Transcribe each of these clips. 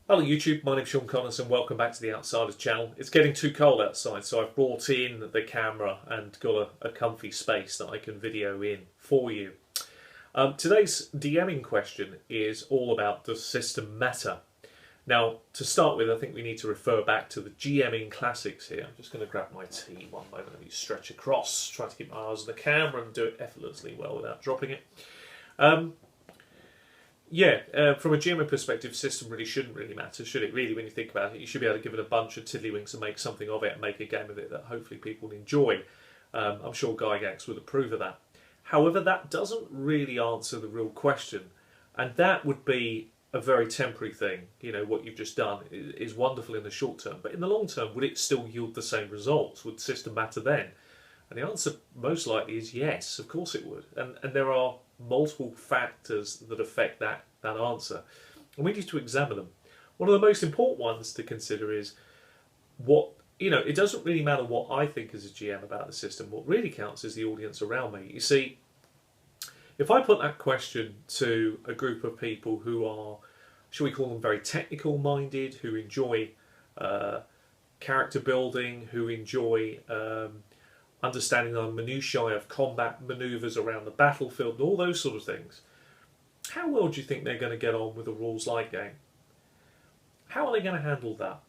Hello YouTube, my name's Sean Connors and welcome back to the Outsiders channel. It's getting too cold outside, so I've brought in the camera and got a comfy space that I can video in for you. Today's DMing question is all about, does system matter? Now, to start with, I think we need to refer back to the GMing classics here. I'm just going to grab my tea one moment. Let me stretch across, try to keep my eyes on the camera and do it effortlessly well without dropping it. From a GMO perspective, system really shouldn't really matter, should it? Really, when you think about it, you should be able to give it a bunch of tiddlywinks and make something of it and make a game of it that hopefully people enjoy. I'm sure Gygax would approve of that. However, that doesn't really answer the real question, and that would be a very temporary thing. You know, what you've just done is wonderful in the short term, but in the long term, would it still yield the same results? Would system matter then? And the answer most likely is yes, of course it would. And there are multiple factors that affect that answer. And we need to examine them. One of the most important ones to consider is it doesn't really matter what I think as a GM about the system. What really counts is the audience around me. You see, if I put that question to a group of people who are, shall we call them very technical minded, who enjoy character building, who enjoy understanding the minutiae of combat manoeuvres around the battlefield and all those sort of things, how well do you think they're going to get on with a rules light game? How are they going to handle that?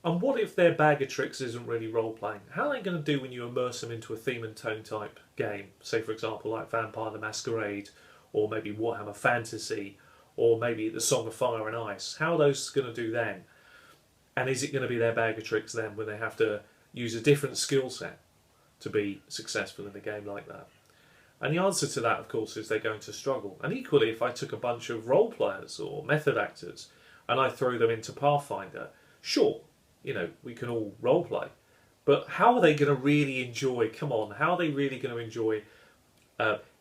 And what if their bag of tricks isn't really role-playing? How are they going to do when you immerse them into a theme and tone type game? Say, for example, like Vampire the Masquerade, or maybe Warhammer Fantasy, or maybe the Song of Fire and Ice. How are those going to do then? And is it going to be their bag of tricks then when they have to use a different skill set to be successful in a game like that? And the answer to that, of course, is they're going to struggle. And equally, if I took a bunch of role players or method actors and I threw them into Pathfinder, sure, we can all role play. But how are they going to really enjoy, how are they really going to enjoy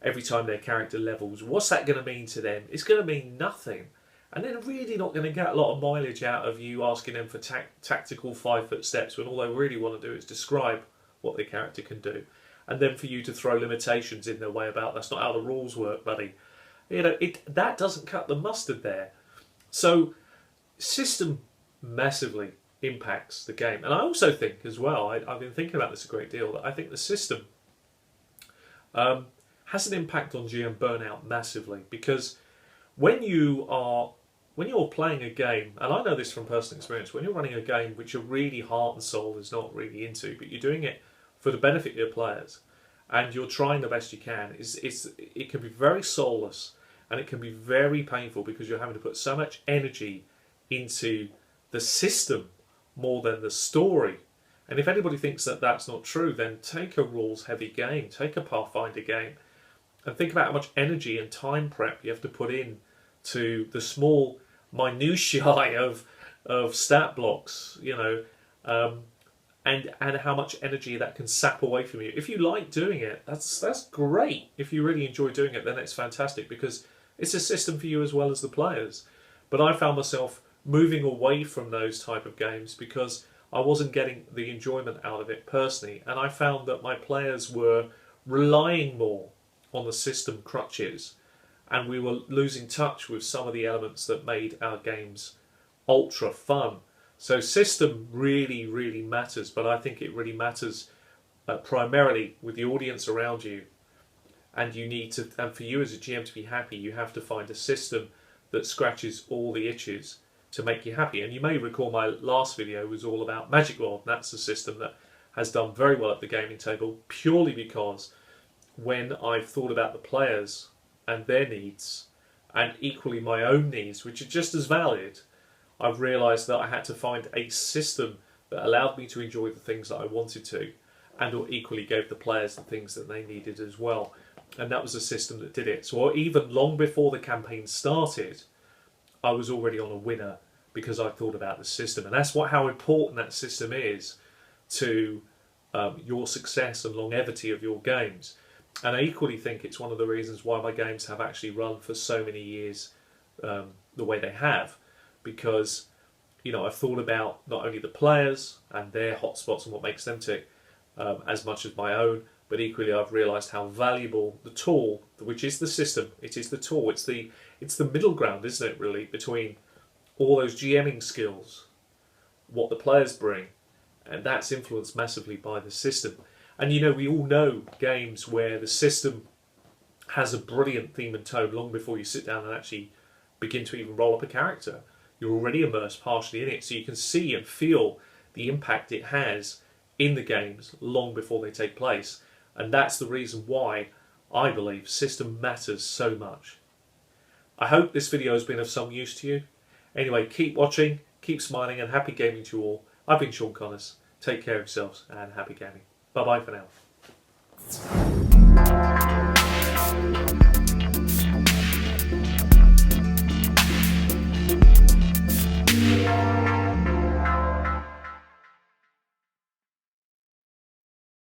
every time their character levels? What's that going to mean to them? It's going to mean nothing. And they're really not going to get a lot of mileage out of you asking them for tactical 5-foot steps when all they really want to do is describe what their character can do. And then for you to throw limitations in their way about, that's not how the rules work, buddy. That doesn't cut the mustard there. So system massively impacts the game. And I also think as well, I've been thinking about this a great deal, that I think the system has an impact on GM burnout massively, because when you're playing a game, and I know this from personal experience, when you're running a game which your really heart and soul is not really into, but you're doing it for the benefit of your players, and you're trying the best you can, it can be very soulless, and it can be very painful because you're having to put so much energy into the system more than the story. And if anybody thinks that that's not true, then take a rules-heavy game, take a Pathfinder game, and think about how much energy and time prep you have to put in to the small minutiae of stat blocks, and how much energy that can sap away from you. If you like doing it, that's great. If you really enjoy doing it, then it's fantastic, because it's a system for you as well as the players. But I found myself moving away from those type of games because I wasn't getting the enjoyment out of it personally, and I found that my players were relying more on the system crutches, and we were losing touch with some of the elements that made our games ultra fun. So system really, really matters, but I think it really matters primarily with the audience around you. And and for you as a GM to be happy, you have to find a system that scratches all the itches to make you happy. And you may recall my last video was all about Magic World, and that's a system that has done very well at the gaming table, purely because when I've thought about the players and their needs, and equally my own needs, which are just as valid, I've realised that I had to find a system that allowed me to enjoy the things that I wanted to, and or equally gave the players the things that they needed as well. And that was a system that did it. So even long before the campaign started, I was already on a winner because I thought about the system. And that's how important that system is to your success and longevity of your games. And I equally think it's one of the reasons why my games have actually run for so many years the way they have, because I've thought about not only the players and their hotspots and what makes them tick as much as my own, but equally I've realised how valuable the tool, which is the system, it is the tool, it's the middle ground, isn't it, really, between all those GMing skills, what the players bring, and that's influenced massively by the system. And we all know games where the system has a brilliant theme and tone long before you sit down and actually begin to even roll up a character. You're already immersed partially in it, so you can see and feel the impact it has in the games long before they take place. And that's the reason why I believe system matters so much. I hope this video has been of some use to you. Anyway, keep watching, keep smiling, and happy gaming to you all. I've been Sean Connors. Take care of yourselves and happy gaming. Bye bye for now.